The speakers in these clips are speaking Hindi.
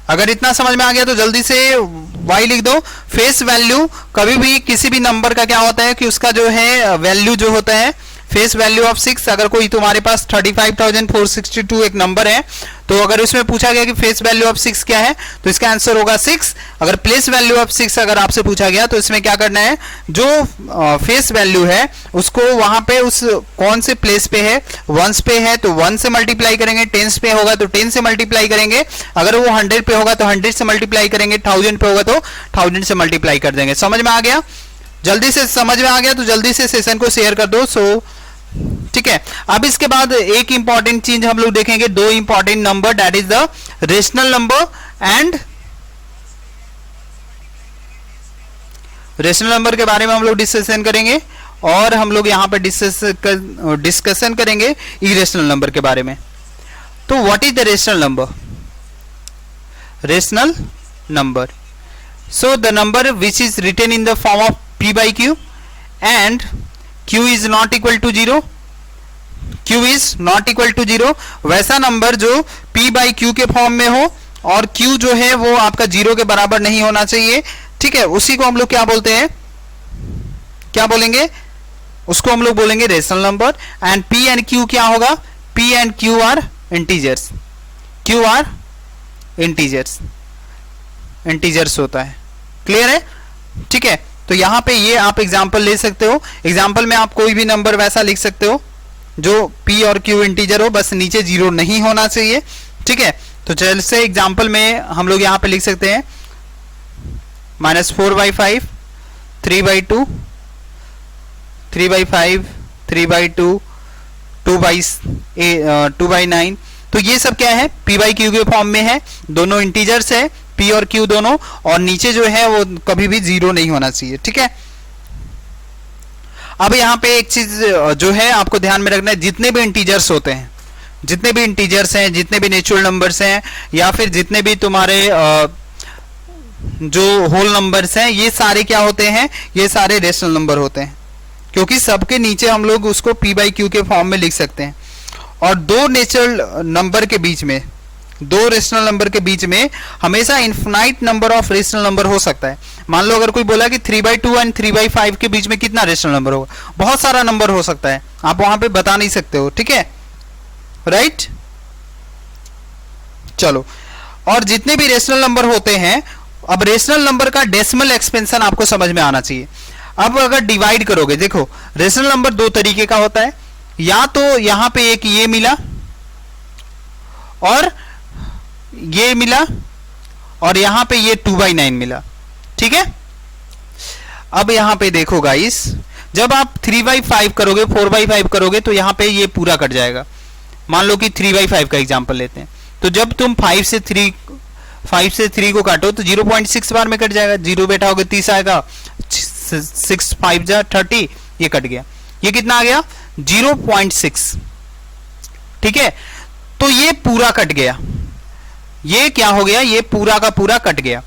अगर इतना समझ में आ गया तो जल्दी से y लिख दो। फेस वैल्यू कभी भी किसी भी नंबर का क्या होता है कि उसका जो है वैल्यू जो होता है फेस वैल्यू ऑफ 6। अगर कोई तुम्हारे पास 35,462 एक नंबर है तो अगर उसमें पूछा गया कि फेस वैल्यू ऑफ 6 क्या है तो इसका आंसर होगा 6। अगर प्लेस वैल्यू ऑफ 6 अगर आपसे पूछा गया तो इसमें क्या करना है, जो फेस वैल्यू है उसको वहां पे उस कौन से प्लेस पे है, वंस पे है तो 1 से मल्टीप्लाई करेंगे, टेंस पे होगा तो 10 से मल्टीप्लाई करेंगे, अगर वो 100 पे होगा तो 100 से मल्टीप्लाई करेंगे, 1000 पे होगा तो 1000 से मल्टीप्लाई कर देंगे। समझ में आ गया? जल्दी से समझ में आ गया तो जल्दी से सेशन को शेयर कर दो। ठीक है, अब इसके बाद एक इंपॉर्टेंट चीज हम लोग देखेंगे, दो important number, that is the rational number and rational number के बारे में हम लोग डिस्कशन करेंगे और हम लोग यहां पर डिस्कशन करेंगे इरेशनल नंबर के बारे में। तो what is the rational number? Rational number, so the number which is written in the form of p by q and q is not equal to 0, q is not equal to 0, वैसा नंबर जो p by q के फॉर्म में हो और q जो है वो आपका 0 के बराबर नहीं होना चाहिए। ठीक है, उसी को हम लोग क्या बोलते हैं, क्या बोलेंगे, उसको हम लोग बोलेंगे rational number. And p and q क्या होगा, p and q are integers, q are integers, integers होता है। क्लियर है? ठीक है, तो यहां पे ये आप एग्जांपल ले सकते हो। एग्जांपल में आप कोई भी नंबर वैसा लिख सकते हो जो p और q इंटीजर हो, बस नीचे 0 नहीं होना चाहिए। ठीक है, तो जैसे एग्जांपल में हम लोग यहां पे लिख सकते हैं -4/5, 3/2, 3/5, 3/2, 2/9। तो ये सब क्या है, p by q के फॉर्म में है, दोनों इंटीजर्स है, p और q दोनों, और नीचे जो है वो कभी भी 0 नहीं होना चाहिए। ठीक है, अब यहाँ पे एक चीज जो है आपको ध्यान में रखना है, जितने भी इंटीजर्स होते हैं, जितने भी इंटीजर्स हैं, जितने भी नेचुरल नंबर्स हैं या फिर जितने भी तुम्हारे जो होल नंबर्स हैं, ये सारे क्या होते हैं, ये सारे रेशनल नंबर होते हैं, क्योंकि सबके नीचे हम लोग उसको p by q के फॉर्म में लिख सकते हैं। और दो नेचुरल नंबर के बीच में, दो रेशनल नंबर के बीच में हमेशा infinite number of rational number हो सकता है। मान लो अगर कोई बोला कि 3/2 एंड 3/5 के बीच में कितना रेशनल नंबर होगा, बहुत सारा नंबर हो सकता है, आप वहां पे बता नहीं सकते हो। ठीक है, राइट? चलो, और जितने भी रेशनल नंबर होते हैं, अब रेशनल नंबर का डेसिमल एक्सपेंशन आपको समझ में आना चाहिए। अब अगर डिवाइड करोगे, देखो रेशनल नंबर दो तरीके का होता है, या तो यहां पे एक ये मिला और ये मिला और यहां पे ये 2/9 मिला। ठीक है, अब यहां पे देखो गाइस, जब आप 3/5 करोगे, 4/5 करोगे तो यहां पे ये पूरा कट जाएगा। मान लो कि 3/5 का एग्जांपल लेते हैं, तो जब तुम 5 से 3 को काटो तो 0.6 बार में कट जाएगा, 0 बैठा होगा 30 आएगा, 6 5 जा 30, ये कट गया, ये कितना आ गया 0.6। ठीक है, तो ये पूरा कट गया, ये क्या हो गया, ये पूरा का पूरा कट गया।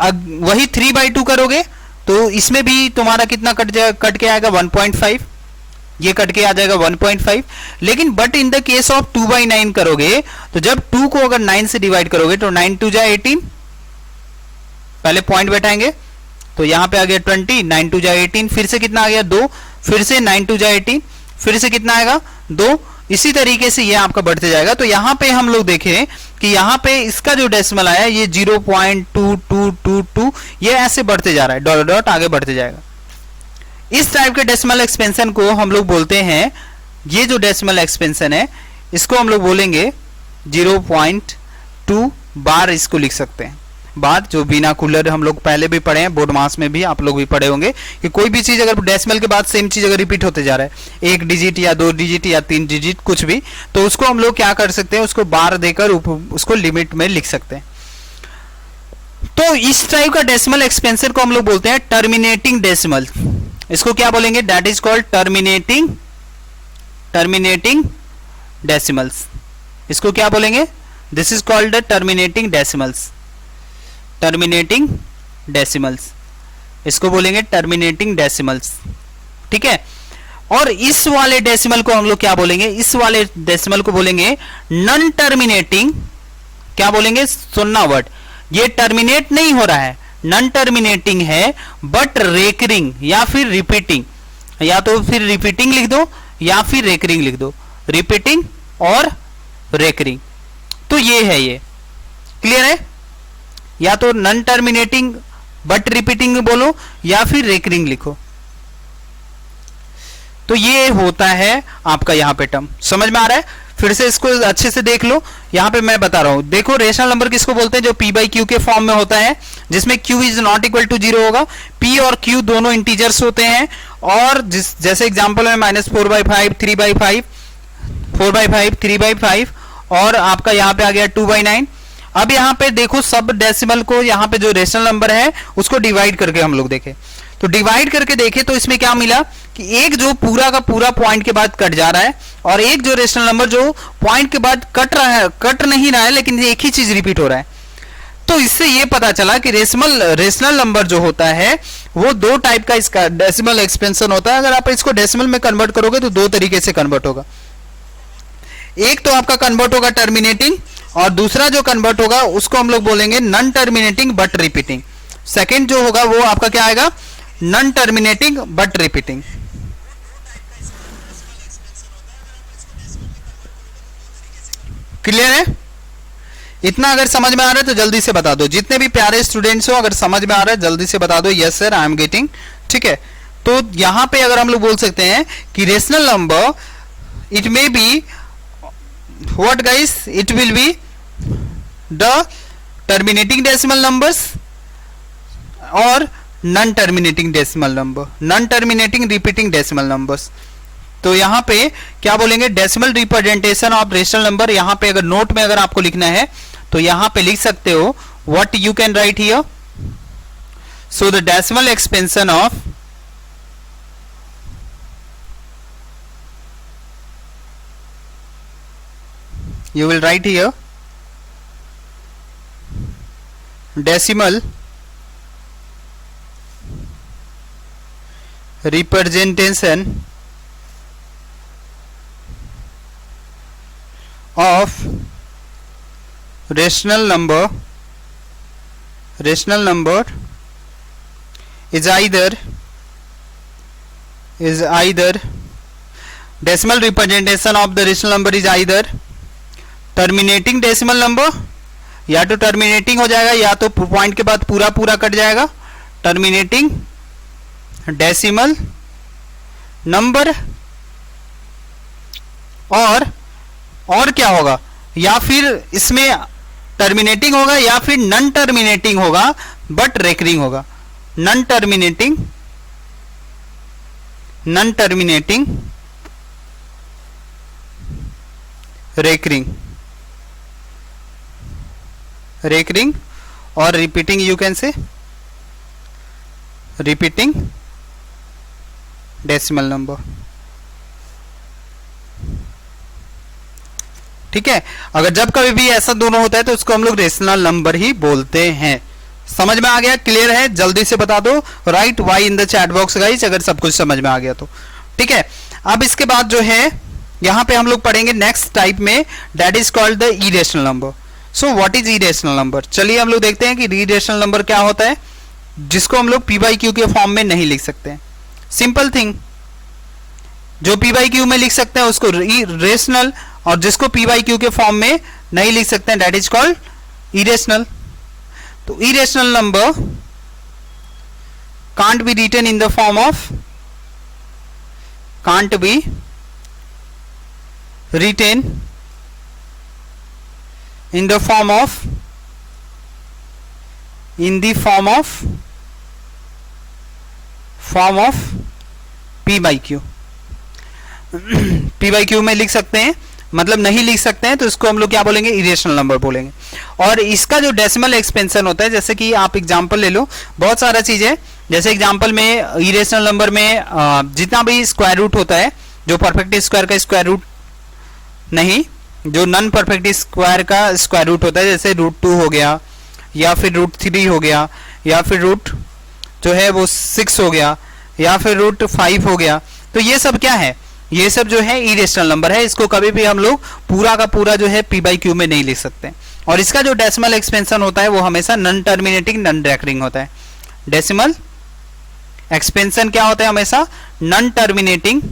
अब वही 3/2 करोगे तो इसमें भी तुम्हारा कितना कट के आएगा 1.5, ये कट के आ जाएगा 1.5। लेकिन but in the case of 2/9 करोगे तो जब 2 को अगर 9 से डिवाइड करोगे तो 9 2 जा 18, पहले पॉइंट बैठाएंगे तो यहां पे आ गया 20, 9 2 जा 18, फिर से कितना आ गया 2, फिर से 9 2 जा 18, फिर से कितना आएगा 2, इसी तरीके से ये आपका बढ़ते जाएगा। तो यहां पे हम लोग देखें कि यहां पे इसका जो डेसिमल आया ये 0.2222, ये ऐसे बढ़ते जा रहा है, डॉट डॉट आगे बढ़ते जाएगा। इस टाइप के डेसिमल एक्सपेंशन को हम लोग बोलते हैं, ये जो डेसिमल एक्सपेंशन है इसको हम लोग बोलेंगे 0.2 बार, इसको लिख सकते हैं बार, जो बिना कूलर हम लोग पहले भी पढ़े हैं, बोर्ड मास में भी आप लोग भी पढ़े होंगे कि कोई भी चीज अगर डेसिमल के बाद सेम चीज अगर रिपीट होते जा रहा है, 1 डिजिट या 2 डिजिट या 3 डिजिट कुछ भी, तो उसको हम लोग क्या कर सकते हैं, उसको बार देकर उसको लिमिट में लिख सकते हैं। तो इस टाइप का डेसिमल एक्सपेंशन को हम लोग बोलते हैं टर्मिनेटिंग डेसिमल। इसको क्या बोलेंगे, that is called terminating decimals. इसको क्या बोलेंगे, this is called the terminating decimals, terminating decimals, इसको बोलेंगे टर्मिनेटिंग डेसिमल्स। ठीक है, और इस वाले डेसिमल को हम लोग क्या बोलेंगे, इस वाले डेसिमल को बोलेंगे नॉन टर्मिनेटिंग, क्या बोलेंगे, सुनना वर्ड, ये टर्मिनेट नहीं हो रहा है, नॉन टर्मिनेटिंग है, बट रेकरिंग या फिर रिपीटिंग, या तो फिर रिपीटिंग लिख दो या फिर रेकरिंग लिख दो, रिपीटिंग और रेकरिंग। तो ये है, ये क्लियर है? या तो नॉन टर्मिनेटिंग बट रिपीटिंग बोलो या फिर रेकरिंग लिखो। तो ये होता है आपका यहां पे टर्म। समझ में आ रहा है? फिर से इसको अच्छे से देख लो, यहां पे मैं बता रहा हूं। देखो रेशनल नंबर किसको बोलते हैं? जो p बाई क्यू के फॉर्म में होता है, जिसमें q is not equal to 0 होगा, p और q दोनों इंटीजर्स होते हैं, और जैसे एग्जांपल में -4/5, 3/5, 4/5, 3/5, और आपका यहां पे आ गया 2/9। अब यहां पे देखो सब डेसिमल को, यहां पे जो रेशनल नंबर है उसको डिवाइड करके हम लोग देखें, तो डिवाइड करके देखें तो इसमें क्या मिला कि एक जो पूरा का पूरा पॉइंट के बाद कट जा रहा है, और एक जो रेशनल नंबर जो पॉइंट के बाद कट रहा है, कट नहीं रहा है, लेकिन एक ही चीज रिपीट हो रहा है। तो इससे ये पता चला कि रेशनल नंबर जो होता है वो दो टाइप का इसका डेसिमल एक्सपेंशन होता है। अगर आप इसको डेसिमल में कन्वर्ट करोगे तो दो तरीके से कन्वर्ट होगा। एक तो आपका कन्वर्ट होगा टर्मिनेटिंग, और दूसरा जो कन्वर्ट होगा उसको हम लोग बोलेंगे non terminating but repeating. Second जो होगा वो आपका क्या आएगा? Non terminating but repeating. Clear है? इतना अगर समझ में आ रहा है तो जल्दी से बता दो। जितने भी प्यारे स्टूडेंट्स हो, अगर समझ में आ रहा है जल्दी से बता दो, yes sir I am getting. ठीक है, तो यहां पे अगर हम लोग बोल सकते हैं कि rational number it may be what guys, it will be the terminating decimal numbers और non terminating decimal number, non terminating repeating decimal numbers. तो यहां पे क्या बोलेंगे? Decimal representation of rational number. यहां पे अगर नोट में अगर आपको लिखना है तो यहां पे लिख सकते हो what you can write here. So the decimal expansion of you will write here decimal representation of rational number is either decimal representation of the rational number is either terminating decimal number, या तो टर्मिनेटिंग हो जाएगा या तो पॉइंट के बाद पूरा पूरा कट जाएगा, टर्मिनेटिंग डेसिमल नंबर, और क्या होगा? या फिर इसमें टर्मिनेटिंग होगा या फिर नॉन टर्मिनेटिंग होगा बट रेकरिंग होगा। नॉन टर्मिनेटिंग रेकरिंग और repeating, you can say repeating decimal number. ठीक है, अगर जब कभी भी ऐसा दोनों होता है तो उसको हम लोग रेशनल नंबर ही बोलते हैं। समझ में आ गया? क्लियर है? जल्दी से बता दो, write Y in the chat box guys अगर सब कुछ समझ में आ गया तो। ठीक है, अब इसके बाद जो है यहां पे हम लोग पढ़ेंगे नेक्स्ट टाइप में, that is called the irrational number. So what is irrational number? चलिए हम लोग देखते हैं कि इरेशनल नंबर क्या होता है, जिसको हम लोग पी बाई क्यू के फॉर्म में नहीं लिख सकते हैं। सिंपल थिंग, जो पी बाई क्यू में लिख सकते हैं उसको रेशनल, और जिसको पी बाई क्यू के फॉर्म में नहीं लिख सकते हैं दैट इज कॉल्ड इरेशनल। तो irrational number can't be written in the form of, can't be written in the form of p by q। p by q में लिख सकते हैं, मतलब नहीं लिख सकते हैं तो इसको हम लोग क्या बोलेंगे? इरेशनल नंबर बोलेंगे। और इसका जो डेसिमल एक्सपेंशन होता है, जैसे कि आप एग्जांपल ले लो, बहुत सारा चीज है। जैसे एग्जांपल में इरेशनल नंबर में जितना भी स्क्वायर रूट होता है, जो परफेक्ट स्क्वायर का स्क्वायर रूट नहीं, जो नॉन परफेक्ट स्क्वायर का स्क्वायर रूट होता है, जैसे √2 हो गया, या फिर √3 हो गया, या फिर रूट जो है वो 6 हो गया, या फिर √5 हो गया। तो ये सब क्या है? ये सब जो है इरेशनल नंबर है। इसको कभी भी हम लोग पूरा का पूरा जो है पी बाई क्यू में नहीं लिख सकते। और इसका जो डेसिमल एक्सपेंशन होता है वो हमेशा नॉन टर्मिनेटिंग नॉन रेकरिंग होता है। डेसिमल एक्सपेंशन क्या होता है? हमेशा नॉन टर्मिनेटिंग।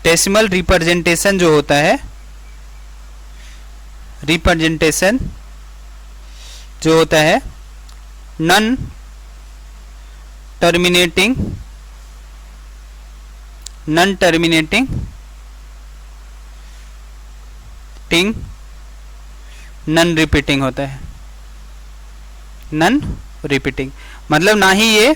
डेसिमल रिप्रेजेंटेशन जो होता है, रिप्रेजेंटेशन जो होता है नॉन टर्मिनेटिंग नॉन रिपीटिंग होता है। नॉन रिपीटिंग मतलब ना ही ये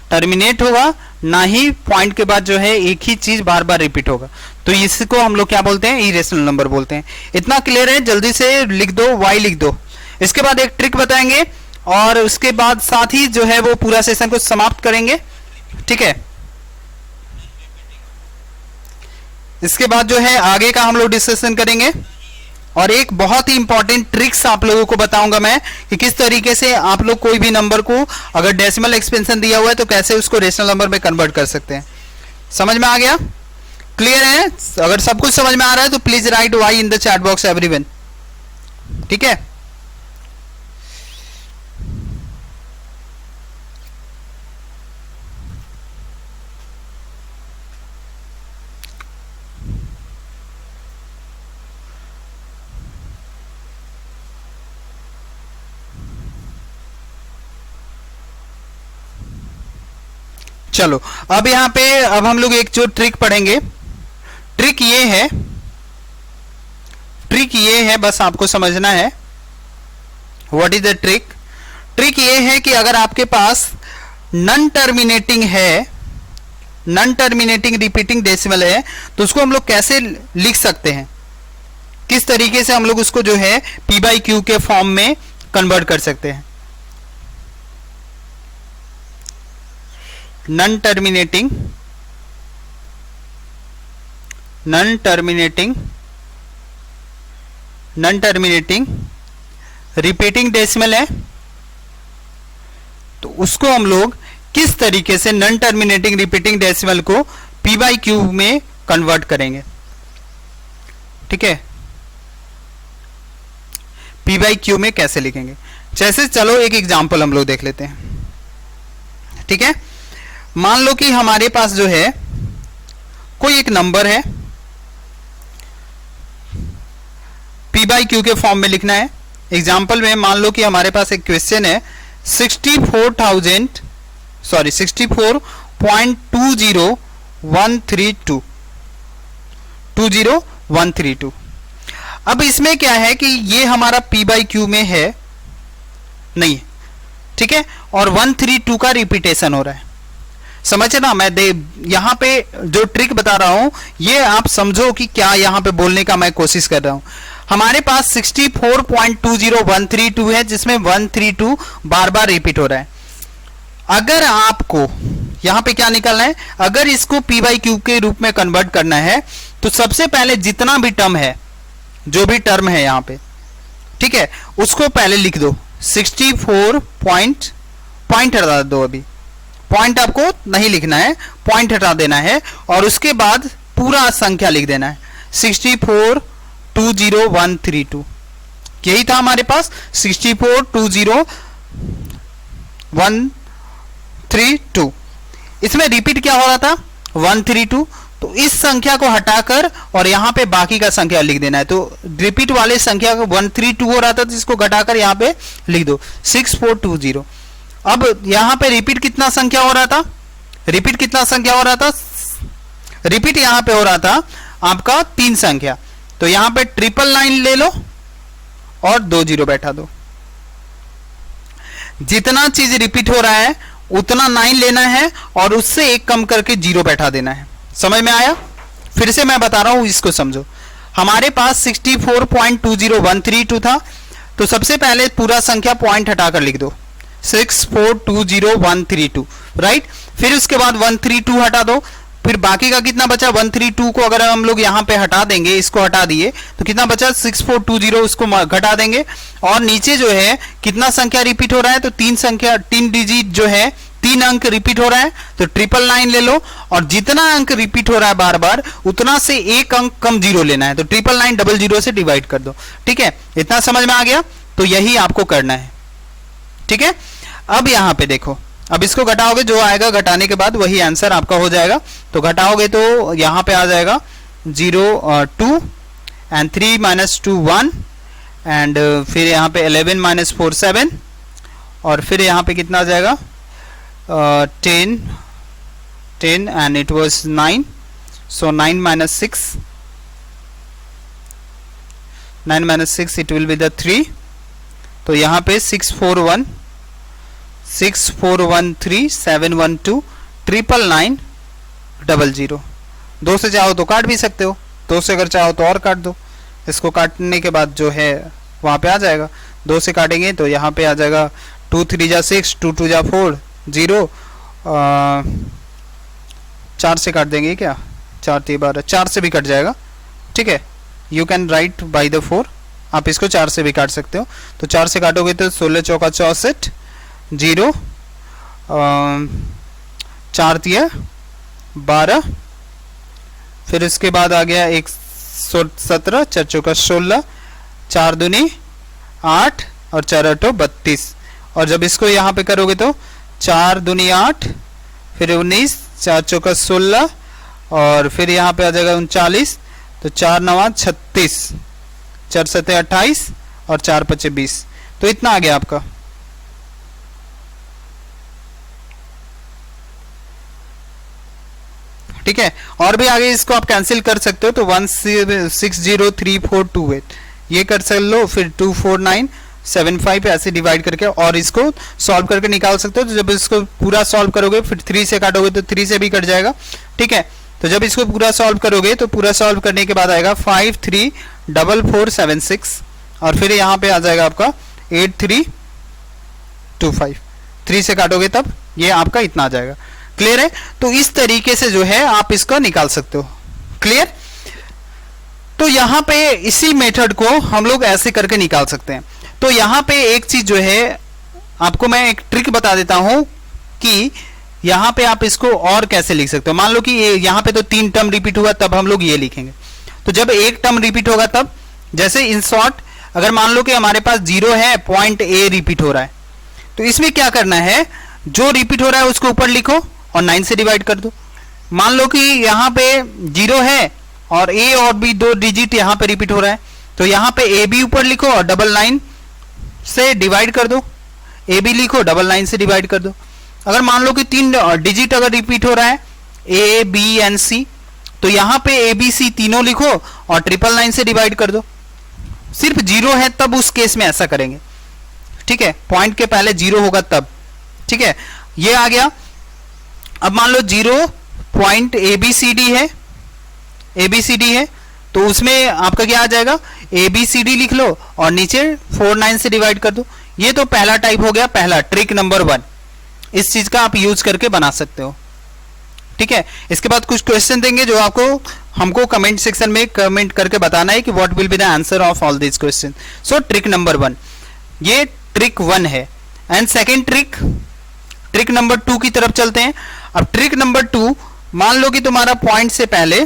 टर्मिनेट होगा, ना ही पॉइंट के बाद जो है एक ही चीज बार बार रिपीट होगा। तो इसको हम लोग क्या बोलते हैं? इरेशनल नंबर बोलते हैं। इतना क्लियर है? जल्दी से लिख दो, y लिख दो। इसके बाद एक ट्रिक बताएंगे और उसके बाद साथ ही जो है वो पूरा सेशन को समाप्त करेंगे, ठीक है। इसके बाद जो है आगे का हम लोग डिस्कशन करेंगे और एक बहुत ही इंपॉर्टेंट ट्रिक्स आप लोगों को बताऊंगा मैं कि किस तरीके से आप लोग कोई भी नंबर को अगर डेसिमल एक्सपेंशन दिया हुआ है तो कैसे उसको रेशनल नंबर में कन्वर्ट कर सकते हैं। समझ में आ गया? क्लियर है? अगर सब कुछ समझ में आ रहा है तो please write Y in the chat box everyone, ठीक है। चलो अब यहां पे अब हम लोग एक जो ट्रिक पढ़ेंगे। ट्रिक ये है बस आपको समझना है what is the trick. Trick ये है कि अगर आपके पास नॉन टर्मिनेटिंग है, नॉन टर्मिनेटिंग रिपीटिंग डेसिमल है तो उसको हम लोग कैसे लिख सकते हैं, किस तरीके से हम लोग उसको जो है p बाई क्यू के फॉर्म में कन्वर्ट कर सकते हैं। नॉन टर्मिनेटिंग रिपीटिंग डेसिमल है तो उसको हम लोग किस तरीके से नॉन टर्मिनेटिंग रिपीटिंग डेसिमल को p बाई क्यू में कन्वर्ट करेंगे, ठीक है। p बाई क्यू में कैसे लिखेंगे? जैसे चलो एक एग्जांपल हम लोग देख लेते हैं, ठीक है। मान लो कि हमारे पास जो है कोई एक नंबर है, p बाई क्यू के फॉर्म में लिखना है। एग्जाम्पल में मान लो कि हमारे पास एक क्वेश्चन है 64.20132। अब इसमें क्या है कि ये हमारा p बाई क्यू में है नहीं, ठीक है, और 132 का रिपीटेशन हो रहा है। समझे ना? मैं यहां पे जो ट्रिक बता रहा हूं ये आप समझो कि क्या यहां पे बोलने का मैं कोशिश कर रहा हूं। हमारे पास 64.20132 है जिसमें 132 बार बार रिपीट हो रहा है। अगर आपको यहां पे क्या निकालना है, अगर इसको p बाई क्यू के रूप में कन्वर्ट करना है तो सबसे पहले जितना भी टर्म है, जो भी टर्म है यहां पे, ठीक है, उसको पहले लिख दो। 64 पॉइंट हटा दो, अभी पॉइंट आपको नहीं लिखना है, पॉइंट हटा देना है और उसके बाद पूरा संख्या लिख देना है 64.20132। यही था हमारे पास 64.20132। इसमें रिपीट क्या हो रहा था? 132। तो इस संख्या को हटाकर और यहां पे बाकी का संख्या लिख देना है। तो रिपीट वाले संख्या को 132 हो रहा था तो इसको घटाकर यहां पे लिख दो 6420। अब यहां पे रिपीट कितना संख्या हो रहा था? रिपीट यहां पे हो रहा था आपका 3 संख्या। तो यहां पे 999 ले लो और 20 बैठा दो। जितना चीज रिपीट हो रहा है उतना 9 लेना है और उससे एक कम करके 0 बैठा देना है। समझ में आया? फिर से मैं बता रहा हूं, इसको समझो। हमारे पास 64.20132 था तो सबसे पहले पूरा संख्या पॉइंट हटाकर लिख दो 64.20132, राइट। फिर उसके बाद 132 हटा दो, फिर बाकी का कितना बचा 132 को अगर हम लोग यहां पे हटा देंगे, इसको हटा दिए तो कितना बचा 6420, उसको घटा देंगे और नीचे जो है कितना संख्या रिपीट हो रहा है तो 3 डिजिट जो है 3 अंक रिपीट हो रहा है तो 999 ले लो, और जितना अंक रिपीट हो रहा है बार बार उतना से एक अंक कम जीरो लेना है, तो 99900 से डिवाइड कर दो। ठीक है, इतना समझ में आ गया? तो यही आपको करना है। ठीक है, अब यहां पे देखो, अब इसको घटाओगे, जो आएगा घटाने के बाद वही आंसर आपका हो जाएगा। तो घटाओगे तो यहां पे आ जाएगा 0 2 एंड 3 - 2 1 एंड फिर यहाँ पे 11 - 4 7 और फिर यहाँ पे कितना आ जाएगा 10 and it was 9, so 9 - 6 it will be the 3। तो यहाँ पे 641 6413 712 999 00। 2 से चाहो तो काट भी सकते हो, 2 से अगर चाहो तो और काट दो। इसको काटने के बाद जो है वहां पे आ जाएगा, 2 से काटेंगे तो यहाँ पे आ जाएगा 2 3 जा 6 2 2 जा 4 0 4 से काट देंगे क्या, 4 3 12, 4 से भी कट जाएगा। ठीक है, you can write by the 4, आप इसको 4 से भी काट सकते हो। तो 4 से काटोगे तो 16 चौका 64 0 4 3 12, फिर इसके बाद आ गया 117 4 चौका 16 4 दूनी 8 और 4 8 32, और जब इसको यहाँ पे करोगे तो 4 दूनी 8 फिर 19 4 चौका 16 और फिर यहाँ पे आ जाएगा 39, तो 4 9 36 4 7 28 और 4 5 20। तो इतना आ गया आपका। ठीक है, और भी आगे इसको आप कैंसिल कर सकते हो, तो 1603428 ये कर सकते लो, फिर 24975 ऐसे डिवाइड करके और इसको सॉल्व करके निकाल सकते हो। तो जब इसको पूरा सॉल्व करोगे फिर 3 से काटोगे तो 3 से भी कट जाएगा। ठीक है, तो जब इसको पूरा सॉल्व करोगे तो पूरा सॉल्व करने के बाद आएगा 534476 और फिर यहाँ पे आ जाएगा आपका 8325, 3 से काटोगे तब ये आपका इतना आ जाएगा। क्लियर है? तो इस तरीके से जो है आप इसको निकाल सकते हो। क्लियर? तो यहां पे इसी मेथड को हम लोग ऐसे करके निकाल सकते हैं। तो यहां पे एक चीज जो है आपको मैं एक ट्रिक बता देता हूं कि यहां पे आप इसको और कैसे लिख सकते हो। मान लो कि यहां पे तो 3 टर्म रिपीट हुआ, तब हम लोग ये लिखेंगे। तो जब एक टर्म रिपीट होगा तब, जैसे इन शॉर्ट अगर मान लो कि हमारे पास 0 है, पॉइंट ए रिपीट हो रहा है, तो इसमें क्या करना है, जो रिपीट हो रहा है उसको ऊपर लिखो और 9 से डिवाइड कर दो। मान लो कि यहाँ पे 0 है और ए और बी 2 डिजिट यहाँ पे रिपीट हो रहा है, तो यहाँ पे ए बी ऊपर लिखो और 999 से डिवाइड कर दो। ए बी लिखो 999 से डिवाइड कर दो। अगर मान लो कि 3 डिजिट अगर रिपीट हो रहा है ए बी एंड सी, तो यहाँ पे ए बी सी तीनों लिखो और 999 से डिवाइड कर दो। सिर्फ 0 है तब उस केस में ऐसा करेंगे। ठीक है, पॉइंट के पहले 0 होगा तब। ठीक है, ये आ गया। अब मान लो 0 point A B C D है, ए बी सी डी है, तो उसमें आपका क्या आ जाएगा, ए बी सी डी लिख लो और नीचे 49 से डिवाइड कर दो। ये तो पहला टाइप हो गया, पहला ट्रिक नंबर 1। इस चीज का आप यूज करके बना सकते हो। ठीक है, इसके बाद कुछ क्वेश्चन देंगे जो आपको हमको कमेंट सेक्शन में कमेंट करके बताना है कि what will be the answer of all this question. So trick number 1, ये ट्रिक 1 है। एंड सेकेंड ट्रिक नंबर 2 की तरफ चलते हैं। अब ट्रिक नंबर 2, मान लो कि तुम्हारा पॉइंट से पहले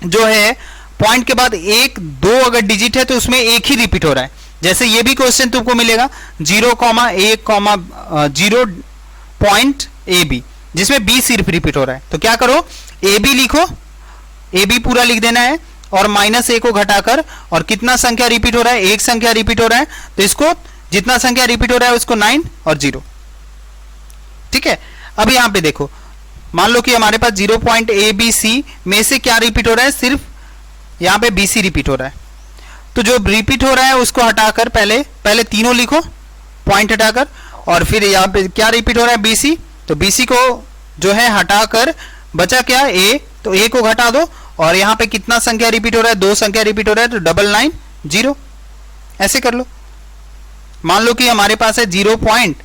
जो है, पॉइंट के बाद 1 2 अगर डिजिट है तो उसमें एक ही रिपीट हो रहा है। जैसे ये भी क्वेश्चन तुमको मिलेगा 0,1,0 पॉइंट ए बी, जिसमें बी सिर्फ रिपीट हो रहा है। तो क्या करो, ए बी लिखो, ए बी पूरा लिख देना है और -a को घटाकर, और कितना संख्या रिपीट हो रहा है, एक संख्या रिपीट हो रहा है, तो इसको जितना संख्या रिपीट हो रहा है उसको 9 और 0। ठीक है, अब यहां पे देखो, मान लो कि हमारे पास 0 पॉइंट ए बी सी में से क्या रिपीट हो रहा है, सिर्फ यहां पे बी सी रिपीट हो रहा है। तो जो रिपीट हो रहा है उसको हटाकर पहले तीनों लिखो पॉइंट हटाकर, और फिर यहाँ पे क्या रिपीट हो रहा है, बी सी, तो बी सी को जो है हटाकर बचा क्या, ए, तो ए को घटा दो, और यहाँ पे कितना संख्या रिपीट हो रहा है, 2 संख्या रिपीट हो रहा है, तो 999 ऐसे कर लो। मान लो कि हमारे पास है 0 पॉइंट,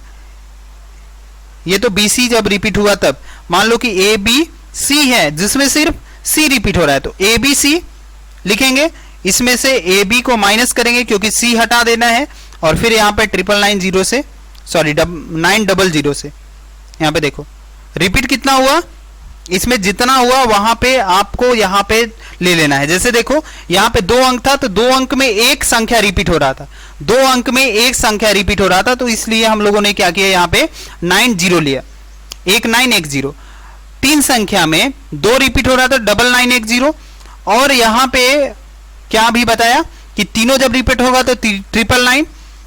ये तो बी सी जब रिपीट हुआ तब, मान लो कि ए बी सी है जिसमें सिर्फ सी रिपीट हो रहा है, तो ए बी सी लिखेंगे, इसमें से ए बी को माइनस करेंगे क्योंकि सी हटा देना है, और फिर यहाँ पे 900 से 900 से यहाँ पे देखो रिपीट कितना हुआ, इसमें जितना हुआ वहां पे आपको यहाँ पे ले लेना है। जैसे देखो यहाँ पे 2 अंक था तो 2 अंक में एक संख्या रिपीट हो रहा था, 2 अंक में एक संख्या रिपीट हो रहा था, तो इसलिए हम लोगों ने क्या किया यहाँ पे 90 लिया, 1910। 3 संख्या में 2 रिपीट हो रहा था, 9910। और यहाँ पे क्या भी बताया कि तीनों जब रिपीट होगा तो 999।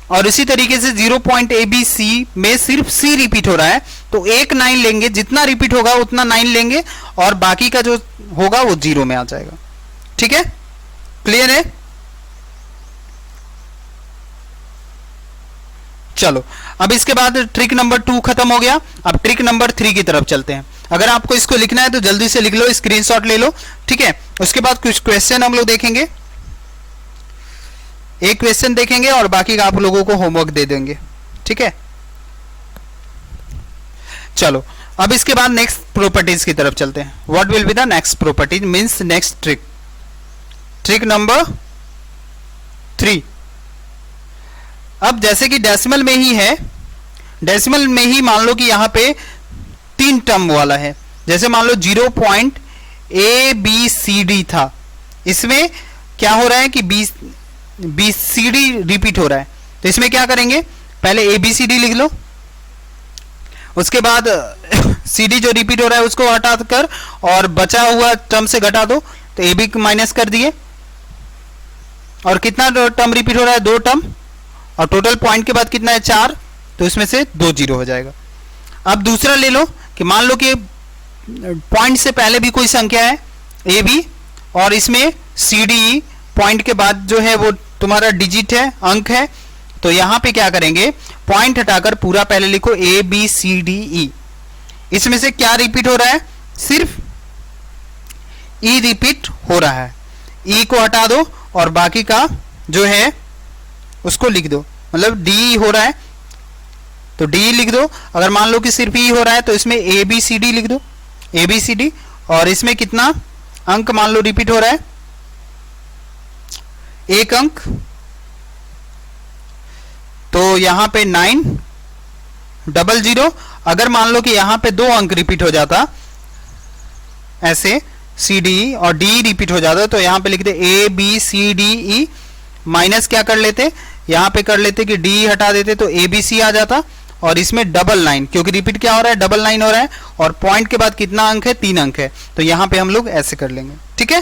और इसी तरीके से 0.ABC में सिर्फ C रिपीट हो रहा है तो 1 9 लेंगे, जितना रिपीट होगा उतना 9 लेंगे और बाकी का जो होगा वो 0 में आ जाएगा। ठीक है, क्लियर है? चलो अब इसके बाद ट्रिक नंबर 2 खत्म हो गया। अब ट्रिक नंबर 3 की तरफ चलते हैं। अगर आपको इसको लिखना है तो जल्दी से लिख लो, स्क्रीनशॉट ले लो। ठीक है, उसके बाद कुछ क्वेश्चन हम लोग देखेंगे, एक क्वेश्चन देखेंगे और बाकी का आप लोगों को होमवर्क दे देंगे। ठीक है, चलो अब इसके बाद नेक्स्ट प्रॉपर्टीज की तरफ चलते हैं। What will be the next properties means next trick, trick number 3। अब जैसे कि डेसिमल में ही है, डेसिमल में ही मान लो कि यहां पे 3 टर्म वाला है। जैसे मान लो 0.ABCD था, इसमें क्या हो रहा है कि BCD रिपीट हो रहा है, तो इसमें क्या करेंगे, पहले ABCD लिख लो, उसके बाद CD जो रिपीट हो रहा है उसको हटा कर और बचा हुआ टर्म से घटा दो, तो AB माइनस कर दिए और कितना टर्म रिपीट हो रहा है, 2 टर्म, और टोटल पॉइंट के बाद कितना है 4, तो इसमें से 2 0 हो जाएगा। अब दूसरा ले लो कि मान लो कि पॉइंट से पहले भी कोई संख्या है AB और इसमें CDE पॉइंट के बाद जो है वो तुम्हारा डिजिट है, अंक है, तो यहां पे क्या करेंगे, पॉइंट हटाकर पूरा पहले लिखो ABCDE। इसमें से क्या रिपीट हो रहा है, सिर्फ E रिपीट हो रहा है, E को हटा दो और बाकी का जो है उसको लिख दो, मतलब DE हो रहा है तो DE लिख दो। अगर मान लो कि सिर्फ E हो रहा है तो इसमें ABCD लिख दो, ABCD। और इसमें कितना अंक मान लो रिपीट हो रहा है, 1 अंक, तो यहां पे 900। अगर मान लो कि यहां पे 2 अंक रिपीट हो जाता ऐसे CDE और DE रिपीट हो जाता, तो यहां पे लिखते ABCDE, माइनस क्या कर लेते, यहां पे कर लेते कि DE हटा देते तो ABC आ जाता, और इसमें 999 क्योंकि रिपीट क्या हो रहा है, 999 हो रहा है, और पॉइंट के बाद कितना अंक है, 3 अंक है, तो यहां पे हम लोग ऐसे कर लेंगे। ठीक है,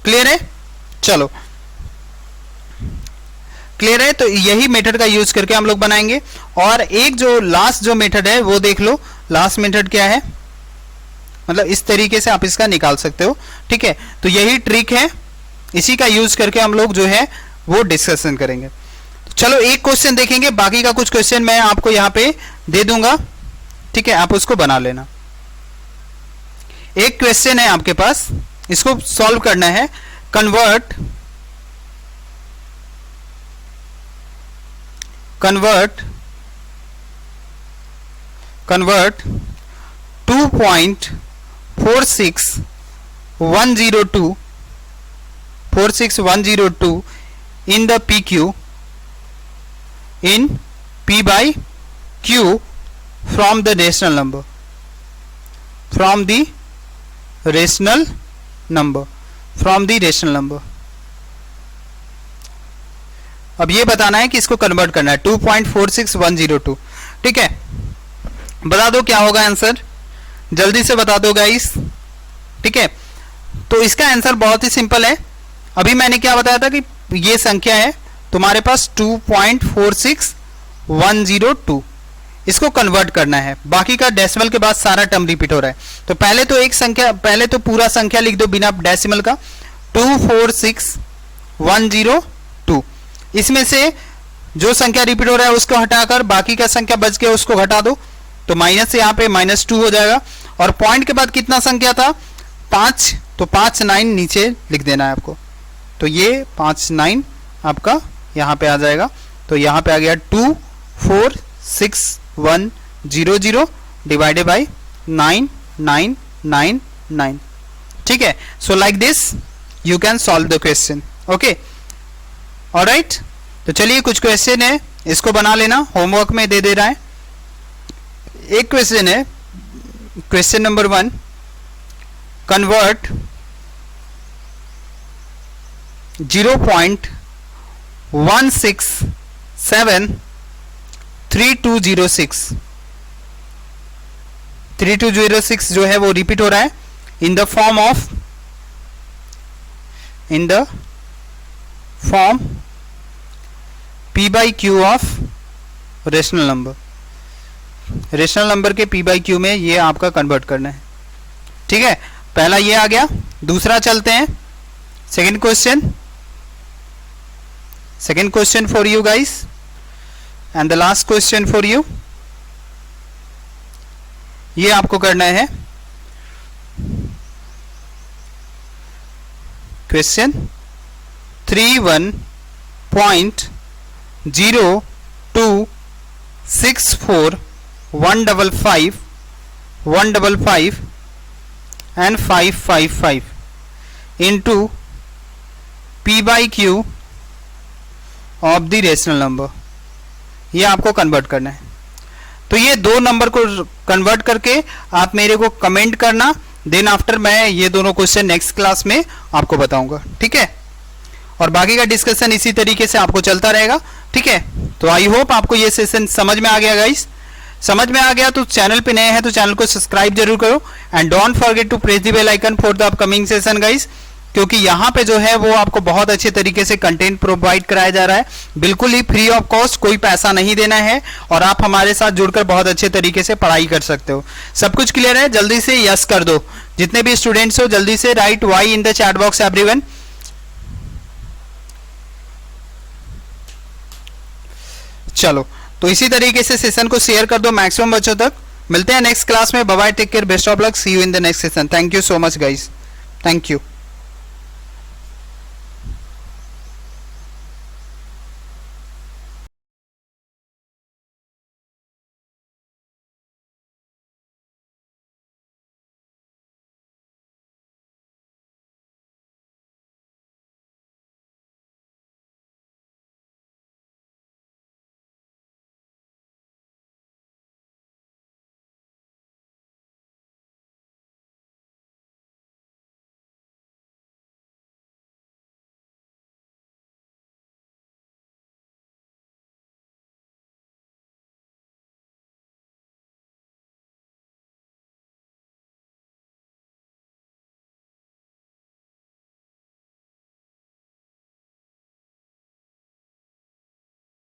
क्लियर है? चलो क्लियर है, तो यही मेथड का यूज करके हम लोग बनाएंगे। और एक जो लास्ट जो मेथड है वो देख लो, लास्ट मेथड क्या है, मतलब इस तरीके से आप इसका निकाल सकते हो। ठीक है, तो यही ट्रिक है, इसी का यूज करके हम लोग जो है वो डिस्कशन करेंगे। चलो एक क्वेश्चन देखेंगे, बाकी का कुछ क्वेश्चन मैं आपको यहां पे दे दूंगा। ठीक है, आप उसको बना लेना। एक क्वेश्चन है आपके पास, इसको सॉल्व करना है। Convert 2.46102 in the PQ in P by Q from the rational number, from the rational number। अब ये बताना है कि इसको कन्वर्ट करना है 2.46102। ठीक है, बता दो क्या होगा आंसर, जल्दी से बता दो गाइस। ठीक है, तो इसका आंसर बहुत ही सिंपल है। अभी मैंने क्या बताया था कि ये संख्या है तुम्हारे पास 2.46102, इसको कन्वर्ट करना है। बाकी का डेसिमल के बाद सारा टर्म रिपीट हो रहा है, तो पहले तो एक संख्या, पहले तो पूरा संख्या लिख दो बिना डेसिमल का, 246,102। इसमें से जो संख्या रिपीट हो रहा है उसको हटाकर बाकी का संख्या बच गया उसको घटा दो, तो माइनस से यहाँ पे -2 हो जाएगा। और पॉइंट के बाद कितना संख्या था 5, तो 59 नीचे लिख देना है आपको, तो ये 59 आपका यहाँ पे आ जाएगा। तो यहाँ पे आ गया 246,100 डिवाइडेड बाई 9999। ठीक है, so like this you can solve the question. Okay, alright, तो चलिए कुछ क्वेश्चन है, इसको बना लेना, होमवर्क में दे रहा है। एक क्वेश्चन है, क्वेश्चन नंबर 1, कन्वर्ट 0.1673206 3206 जो है वो रिपीट हो रहा है इन the form p by Q of rational number. Rational number के p बाई क्यू में ये आपका कन्वर्ट करना है। ठीक है, पहला ये आ गया। दूसरा चलते हैं, second question for you guys and the last question for you. ये आपको करना है question 31.0264155155 and 555 into p by q of the rational number. ये आपको कन्वर्ट करना है। तो ये दो नंबर को कन्वर्ट करके आप मेरे को कमेंट करना, देन आफ्टर मैं ये दोनों क्वेश्चन नेक्स्ट क्लास में आपको बताऊंगा। ठीक है, और बाकी का डिस्कशन इसी तरीके से आपको चलता रहेगा। ठीक है, तो आई होप आपको ये सेशन समझ में आ गया गाइस। समझ में आ गया तो चैनल पे नए हैं तो चैनल को सब्सक्राइब जरूर करो and don't forget to press the bell icon for the upcoming session guys, क्योंकि यहाँ पे जो है वो आपको बहुत अच्छे तरीके से कंटेंट प्रोवाइड कराया जा रहा है, बिल्कुल ही फ्री ऑफ कॉस्ट, कोई पैसा नहीं देना है और आप हमारे साथ जुड़कर बहुत अच्छे तरीके से पढ़ाई कर सकते हो। सब कुछ क्लियर है? जल्दी से यस कर दो, जितने भी स्टूडेंट्स हो जल्दी से write Y in the chat box everyone. चलो, तो इसी तरीके से सेशन को शेयर कर दो मैक्सिमम बच्चों तक। मिलते हैं नेक्स्ट क्लास में। Bye bye, take care, best of luck, see you in the next session. Thank you so much guys, thank you.